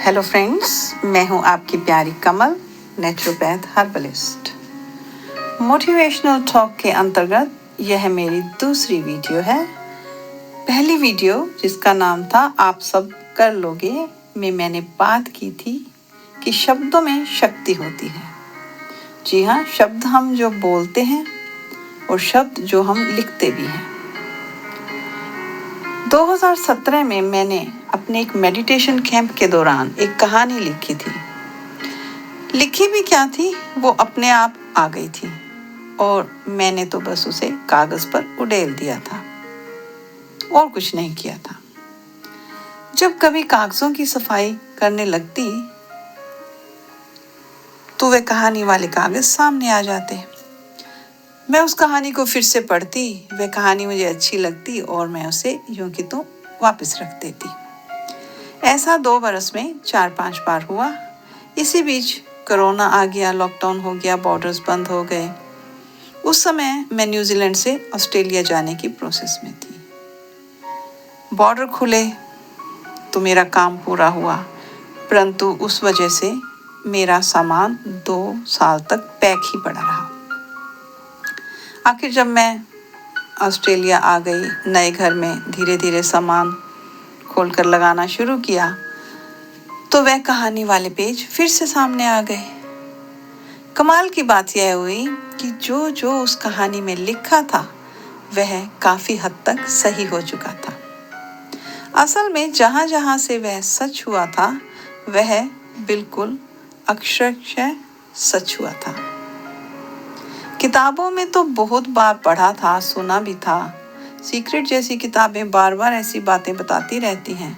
Hello friends, मैं हूं आपकी प्यारी कमल, नेचुरोपैथ हर्बलिस्ट। मोटिवेशनल टॉक के अंतर्गत यह मेरी दूसरी वीडियो है। पहली वीडियो जिसका नाम था आप सब कर लोगे में मैंने बात की थी कि शब्दों में शक्ति होती है। जी हाँ, शब्द हम जो बोलते हैं और शब्द जो हम लिखते भी हैं। 2017 में मैंने अपने एक मेडिटेशन कैंप के दौरान एक कहानी लिखी थी। लिखी भी क्या थी, वो अपने आप आ गई थी और मैंने तो बस उसे कागज पर उड़ेल दिया था और कुछ नहीं किया था। जब कभी कागजों की सफाई करने लगती तो वे कहानी वाले कागज सामने आ जाते। मैं उस कहानी को फिर से पढ़ती, वह कहानी मुझे अच्छी लगती और मैं उसे यूं कि तो वापस रख देती। ऐसा 2 बरस में 4-5 बार हुआ। इसी बीच कोरोना आ गया, लॉकडाउन हो गया, बॉर्डर्स बंद हो गए। उस समय मैं न्यूजीलैंड से ऑस्ट्रेलिया जाने की प्रोसेस में थी। बॉर्डर खुले तो मेरा काम पूरा हुआ, परंतु उस वजह से मेरा सामान 2 साल तक पैक ही पड़ा रहा। आखिर जब मैं ऑस्ट्रेलिया आ गई, नए घर में धीरे धीरे सामान खोलकर लगाना शुरू किया तो वह कहानी वाले पेज फिर से सामने आ गए। कमाल की बात यह हुई कि जो जो उस कहानी में लिखा था वह काफी हद तक सही हो चुका था। असल में जहां जहां से वह सच हुआ था वह बिल्कुल अक्षरशः सच हुआ था। किताबों में तो बहुत बार पढ़ा था, सुना भी था। सीक्रेट जैसी किताबें बार बार ऐसी बातें बताती रहती हैं,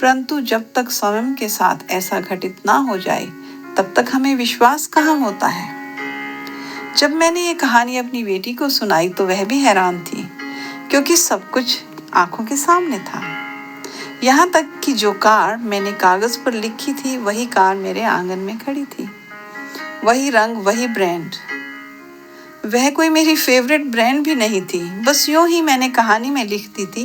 परंतु जब तक स्वयं के साथ ऐसा घटित ना हो जाए तब तक हमें विश्वास कहाँ होता है। जब मैंने ये कहानी अपनी बेटी को सुनाई तो वह भी हैरान थी, क्योंकि सब कुछ आंखों के सामने था। यहाँ तक कि जो कार मैंने कागज पर लिखी थी वही कार मेरे आंगन में खड़ी थी। वही रंग, वही ब्रांड। वह कोई मेरी फेवरेट ब्रांड भी नहीं थी, बस यूं ही मैंने कहानी में लिखती थी।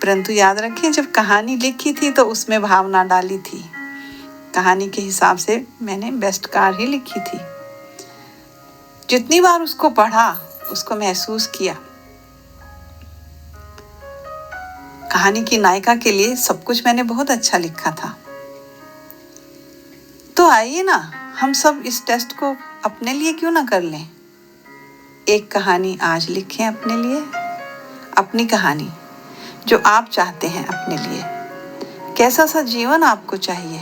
परंतु याद रखें, जब कहानी लिखी थी तो उसमें भावना डाली थी। कहानी के हिसाब से मैंने बेस्ट कार ही लिखी थी। जितनी बार उसको पढ़ा, उसको महसूस किया। कहानी की नायिका के लिए सब कुछ मैंने बहुत अच्छा लिखा था। तो आइए ना, हम सब इस टेस्ट को अपने लिए क्यों ना कर लें। एक कहानी आज लिखें अपने लिए, अपनी कहानी जो आप चाहते हैं अपने लिए। कैसा सा जीवन आपको चाहिए।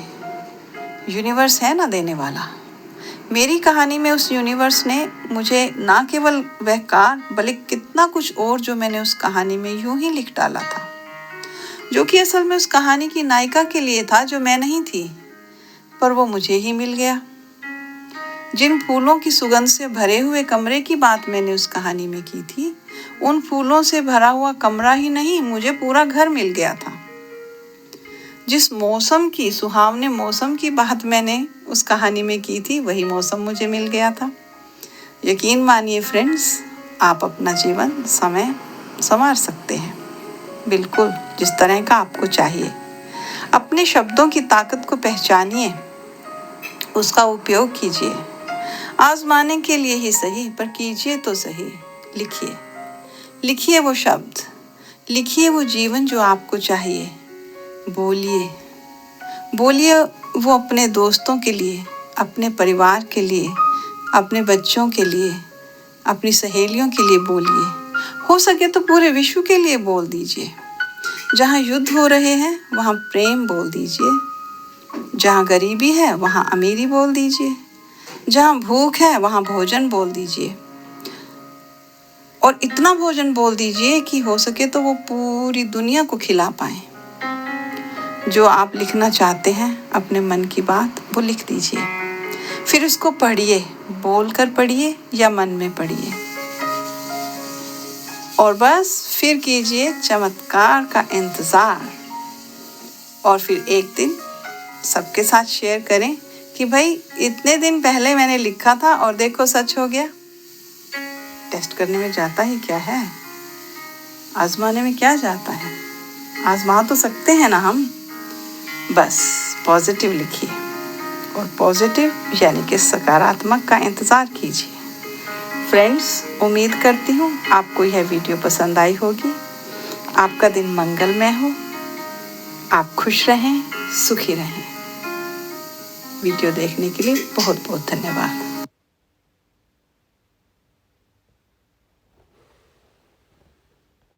यूनिवर्स है ना देने वाला। मेरी कहानी में उस यूनिवर्स ने मुझे ना केवल वह कार बल्कि कितना कुछ और जो मैंने उस कहानी में यूं ही लिख डाला था, जो कि असल में उस कहानी की नायिका के लिए था, जो मैं नहीं थी, पर वो मुझे ही मिल गया। जिन फूलों की सुगंध से भरे हुए कमरे की बात मैंने उस कहानी में की थी, उन फूलों से भरा हुआ कमरा ही नहीं, मुझे पूरा घर मिल गया था। जिस मौसम की, सुहावने मौसम की बात मैंने उस कहानी में की थी, वही मौसम मुझे मिल गया था। यकीन मानिए फ्रेंड्स, आप अपना जीवन समय संवार सकते हैं, बिल्कुल जिस तरह का आपको चाहिए। अपने शब्दों की ताकत को पहचानिए, उसका उपयोग कीजिए। आजमाने के लिए ही सही, पर कीजिए तो सही। लिखिए, लिखिए वो शब्द, लिखिए वो जीवन जो आपको चाहिए। बोलिए, बोलिए वो अपने दोस्तों के लिए, अपने परिवार के लिए, अपने बच्चों के लिए, अपनी सहेलियों के लिए बोलिए। हो सके तो पूरे विश्व के लिए बोल दीजिए। जहाँ युद्ध हो रहे हैं वहाँ प्रेम बोल दीजिए। जहाँ गरीबी है वहाँ अमीरी बोल दीजिए। जहाँ भूख है वहाँ भोजन बोल दीजिए। और इतना भोजन बोल दीजिए कि हो सके तो वो पूरी दुनिया को खिला पाए। जो आप लिखना चाहते हैं अपने मन की बात, वो लिख दीजिए। फिर उसको पढ़िए, बोलकर पढ़िए या मन में पढ़िए। और बस फिर कीजिए चमत्कार का इंतज़ार। और फिर एक दिन सबके साथ शेयर करें कि भाई इतने दिन पहले मैंने लिखा था और देखो सच हो गया। टेस्ट करने में जाता ही क्या है, आजमाने में क्या जाता है। आजमा तो सकते हैं ना हम। बस पॉजिटिव लिखिए, और पॉजिटिव यानी कि सकारात्मक का इंतज़ार कीजिए। फ्रेंड्स, उम्मीद करती हूँ आपको यह वीडियो पसंद आई होगी। आपका दिन मंगलमय हो, आप खुश रहें, सुखी रहें। वीडियो देखने के लिए बहुत बहुत धन्यवाद।